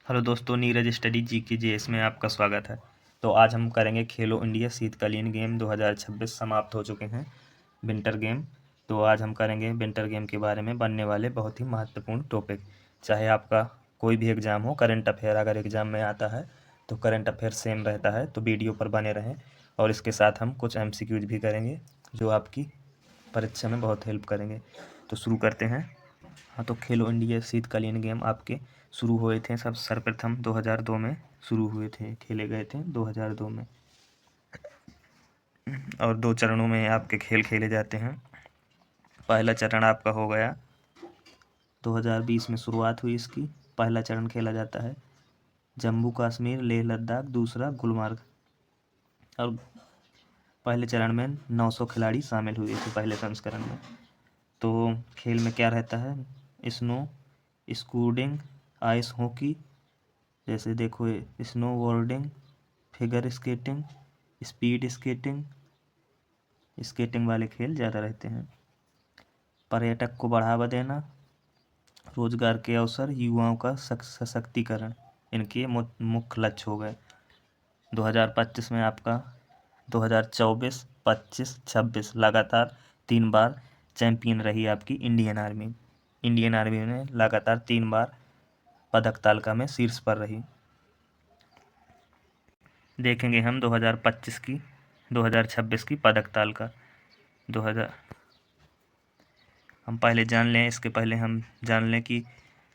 Hello दोस्तों, Neeraj study GKJS में आपका स्वागत है। तो आज हम करेंगे खेलो इंडिया शीतकालीन गेम 2026 समाप्त हो चुके हैं विंटर गेम। तो आज हम करेंगे विंटर गेम के बारे में बनने वाले बहुत ही महत्वपूर्ण टॉपिक। चाहे आपका कोई भी एग्ज़ाम हो, करंट अफेयर अगर एग्ज़ाम में आता है तो करंट अफेयर सेम रहता है, तो वीडियो पर बने रहें। और इसके साथ हम कुछ MCQs भी करेंगे जो आपकी परीक्षा में बहुत हेल्प करेंगे। तो शुरू करते हैं। हाँ, तो खेलो इंडिया शीतकालीन गेम आपके शुरू हुए थे सब सर्वप्रथम 2002 में शुरू हुए थे, खेले गए थे 2002 में। और 2 चरणों में आपके खेल खेले जाते हैं। पहला चरण आपका हो गया 2020 में शुरुआत हुई इसकी। पहला चरण खेला जाता है जम्मू कश्मीर लेह लद्दाख, दूसरा गुलमर्ग। और पहले चरण में 900 खिलाड़ी शामिल हुए थे पहले संस्करण में। तो खेल में क्या रहता है, स्नो स्कूडिंग, आइस हॉकी, जैसे देखो snow boarding, figure skating, speed skating, skating वाले खेल ज़्यादा रहते हैं। पर्यटक को बढ़ावा देना, रोजगार के अवसर, युवाओं का सशक्तिकरण, इनके मुख्य लक्ष्य हो गए। 2025 में आपका 2024, 25, 26 लगातार 3 बार चैंपियन रही आपकी इंडियन आर्मी। इंडियन आर्मी ने लगातार 3 बार पदक तालिका में शीर्ष पर रही। देखेंगे हम 2025 की 2026 की पदक तालिका। 2000 हम पहले जान लें, इसके पहले हम जान लें कि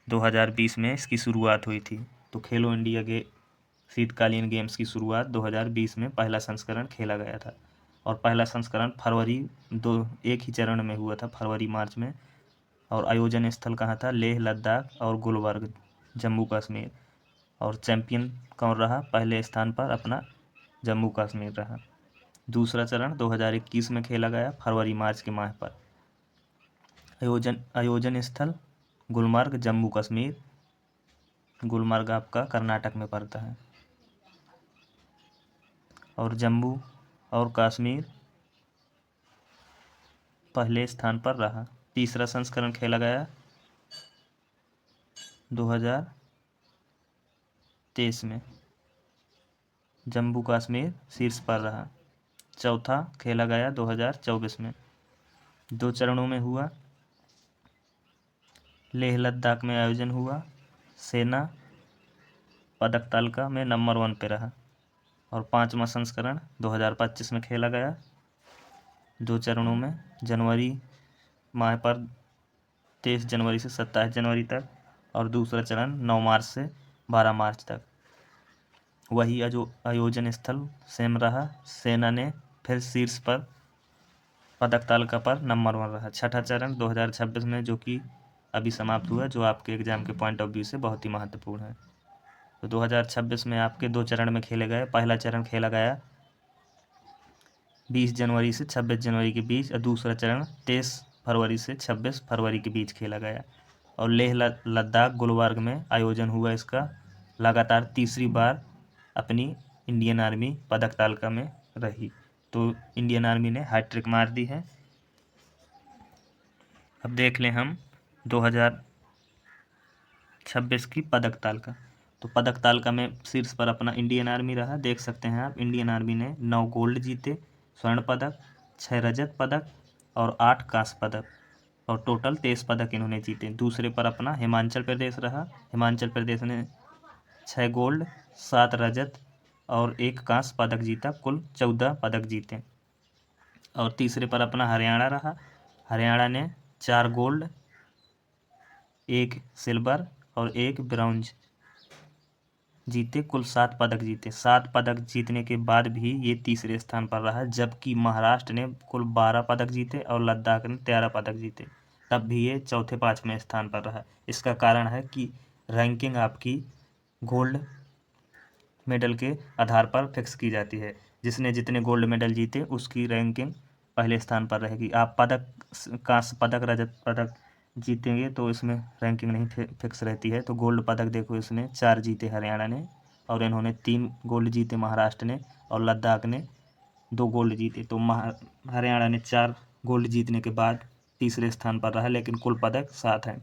2020 में इसकी शुरुआत हुई थी। तो खेलो इंडिया के शीतकालीन गेम्स की शुरुआत 2020 में पहला संस्करण खेला गया था। और पहला संस्करण एक ही चरण में हुआ था, फरवरी मार्च में। और आयोजन स्थल कहाँ था, लेह लद्दाख और गुलबर्ग, जम्मू कश्मीर। और चैंपियन कौन रहा, पहले स्थान पर अपना जम्मू कश्मीर रहा। दूसरा चरण 2021 में खेला गया, फरवरी मार्च के माह पर। आयोजन स्थल गुलमर्ग, जम्मू कश्मीर। गुलमर्ग आपका कर्नाटक में पड़ता है। और जम्मू और कश्मीर पहले स्थान पर रहा। तीसरा संस्करण खेला गया 2023 में, जम्मू कश्मीर शीर्ष पर रहा। चौथा खेला गया 2024 में, 2 चरणों में हुआ। लेह लद्दाख में आयोजन हुआ, सेना पदक तालिका में नंबर 1 पे रहा। और 5वां संस्करण 2025 में खेला गया, 2 चरणों में, जनवरी माह पर 23 जनवरी से 27 जनवरी तक। और दूसरा चरण 9 मार्च से 12 मार्च तक। वही आयोजन स्थल सेम रहा, सेना ने फिर शीर्ष पर पदक तालिका पर नंबर 1 रहा। छठा चरण 2026 में, जो कि अभी समाप्त हुआ, जो आपके एग्जाम के पॉइंट ऑफ व्यू से बहुत ही महत्वपूर्ण है। तो 2026 में आपके 2 चरण में खेले गए। पहला चरण खेला गया 20 जनवरी से 26 जनवरी के बीच, और दूसरा चरण 23 फरवरी से 26 फरवरी के बीच खेला गया। और लेह लद्दाख गुलबर्ग में आयोजन हुआ इसका। लगातार तीसरी बार अपनी इंडियन आर्मी पदक तालिका में रही। तो इंडियन आर्मी ने हैट्रिक मार दी है। अब देख लें हम 2026 की पदक तालिका। तो पदक तालिका में शीर्ष पर अपना इंडियन आर्मी रहा। देख सकते हैं आप, इंडियन आर्मी ने 9 गोल्ड जीते, स्वर्ण पदक, 6 रजत पदक और 8 कांस्य पदक, और टोटल 23 पदक इन्होंने जीते। दूसरे पर अपना हिमाचल प्रदेश रहा। हिमाचल प्रदेश ने 6 गोल्ड, 7 रजत और 1 कांस्य पदक जीता, कुल 14 पदक जीते। और तीसरे पर अपना हरियाणा रहा। हरियाणा ने 4 गोल्ड, 1 सिल्वर और 1 ब्रॉन्ज जीते, कुल 7 पदक जीते। 7 पदक जीतने के बाद भी ये तीसरे स्थान पर रहा, जबकि महाराष्ट्र ने कुल 12 पदक जीते और लद्दाख ने 13 पदक जीते, तब भी ये चौथे 5वें स्थान पर रहा। इसका कारण है कि रैंकिंग आपकी गोल्ड मेडल के आधार पर फिक्स की जाती है। जिसने जितने गोल्ड मेडल जीते उसकी रैंकिंग पहले स्थान पर रहेगी। आप कांस्य पदक, रजत पदक जीतेंगे तो इसमें रैंकिंग नहीं फिक्स रहती है। तो गोल्ड पदक देखो, इसने 4 जीते हरियाणा ने, और इन्होंने 3 गोल्ड जीते महाराष्ट्र ने, और लद्दाख ने 2 गोल्ड जीते। तो हरियाणा ने 4 गोल्ड जीतने के बाद तीसरे स्थान पर रहा, लेकिन कुल पदक 7 हैं।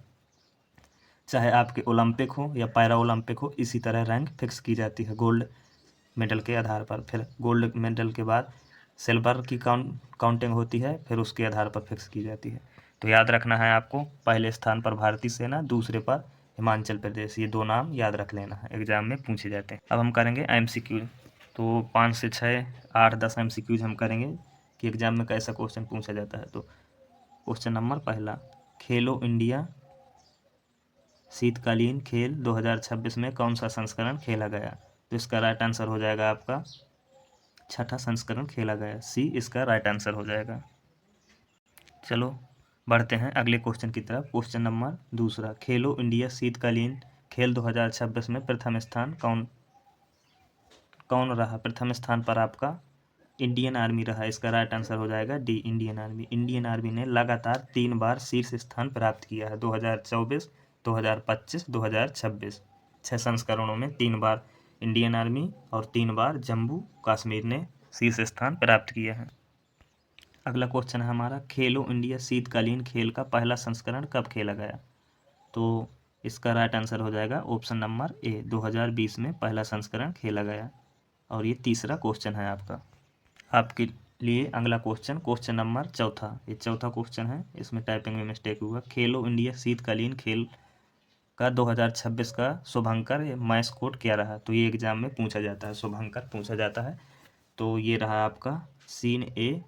चाहे आपके ओलंपिक हो या पैरा ओलंपिक हो, इसी तरह रैंक फिक्स की जाती है गोल्ड मेडल के आधार पर। फिर गोल्ड मेडल के बाद सिल्वर की काउंटिंग होती है, फिर उसके आधार पर फिक्स की जाती है। तो याद रखना है आपको, पहले स्थान पर भारतीय सेना, दूसरे पर हिमाचल प्रदेश, ये 2 नाम याद रख लेना है, एग्जाम में पूछे जाते हैं। अब हम करेंगे MCQ। तो 5 से 6, 8, 10 MCQs हम करेंगे कि एग्जाम में कैसा क्वेश्चन पूछा जाता है। तो क्वेश्चन नंबर पहला, खेलो इंडिया शीतकालीन खेल 2026 में कौन सा संस्करण खेला गया? तो इसका राइट आंसर हो जाएगा आपका 6ठा संस्करण खेला गया, सी इसका राइट आंसर हो जाएगा। चलो बढ़ते हैं अगले क्वेश्चन की तरफ। क्वेश्चन नंबर दूसरा, खेलो इंडिया शीतकालीन खेल 2026 में प्रथम स्थान कौन रहा? प्रथम स्थान पर आपका इंडियन आर्मी रहा, इसका राइट आंसर हो जाएगा D, Indian army. Indian army ने लगातार 3 बार शीर्ष स्थान प्राप्त किया है, 2024, 2025, 2026। 6 संस्करणों में 3 बार इंडियन आर्मी और 3 बार जम्मू कश्मीर ने शीर्ष स्थान प्राप्त किया है। अगला क्वेश्चन है हमारा, खेलो इंडिया शीतकालीन खेल का पहला संस्करण कब खेला गया? तो इसका राइट आंसर हो जाएगा ऑप्शन नंबर ए, 2020 में पहला संस्करण खेला गया। और ये तीसरा क्वेश्चन है आपके लिए। अगला क्वेश्चन, क्वेश्चन नंबर चौथा, ये चौथा क्वेश्चन है, इसमें टाइपिंग में मिस्टेक हुआ। खेलो इंडिया शीतकालीन खेल का 2026 का शुभंकर मैस्कोट क्या रहा? तो ये एग्जाम में पूछा जाता है, शुभंकर पूछा जाता है। तो ये रहा आपका सीन ए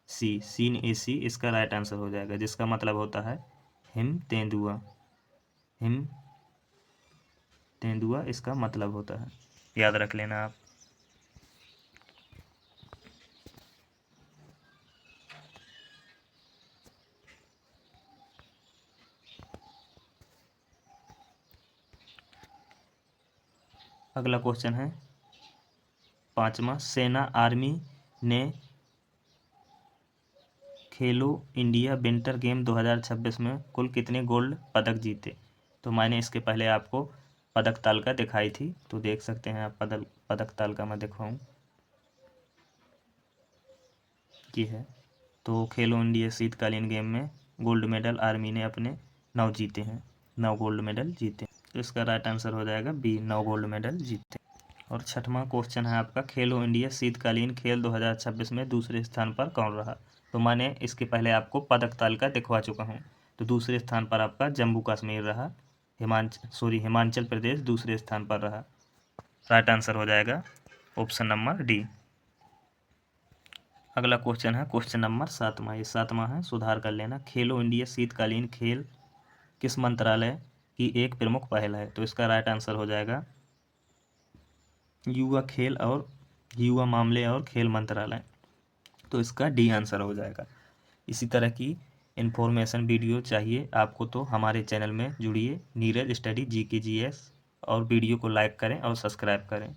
सी इसका राइट आंसर हो जाएगा, जिसका मतलब होता है हिम तेंदुआ। हिम तेंदुआ इसका मतलब होता है, याद रख लेना आप। अगला क्वेश्चन है 5वां, सेना आर्मी ने खेलो इंडिया विंटर गेम 2026 में कुल कितने गोल्ड पदक जीते? तो मैंने इसके पहले आपको पदक तालिका दिखाई थी, तो देख सकते हैं आप, पदक तालिका मैं दिखाऊं, ये है। तो खेलो इंडिया शीतकालीन गेम में गोल्ड मेडल आर्मी ने अपने 9 जीते हैं, 9 गोल्ड मेडल जीते। तो इसका राइट आंसर हो जाएगा बी, 9 गोल्ड मेडल जीते। और 6वां क्वेश्चन है आपका, खेलो इंडिया शीतकालीन खेल 2026 में दूसरे स्थान पर कौन रहा? तो मैंने इसके पहले आपको पदक तालिका दिखवा चुका हूँ। तो दूसरे स्थान पर आपका जम्मू कश्मीर रहा, हिमाचल प्रदेश दूसरे स्थान पर रहा। राइट आंसर हो जाएगा ऑप्शन नंबर डी। अगला क्वेश्चन है क्वेश्चन नंबर 7वां, ये 7वां है, सुधार कर लेना। खेलो इंडिया शीतकालीन खेल किस मंत्रालय की एक प्रमुख पहल है? तो इसका राइट आंसर हो जाएगा युवा मामले और खेल मंत्रालय। तो इसका डी आंसर हो जाएगा। इसी तरह की इन्फॉर्मेशन वीडियो चाहिए आपको तो हमारे चैनल में जुड़िए, नीरज स्टडी GK GS, और वीडियो को लाइक करें और सब्सक्राइब करें।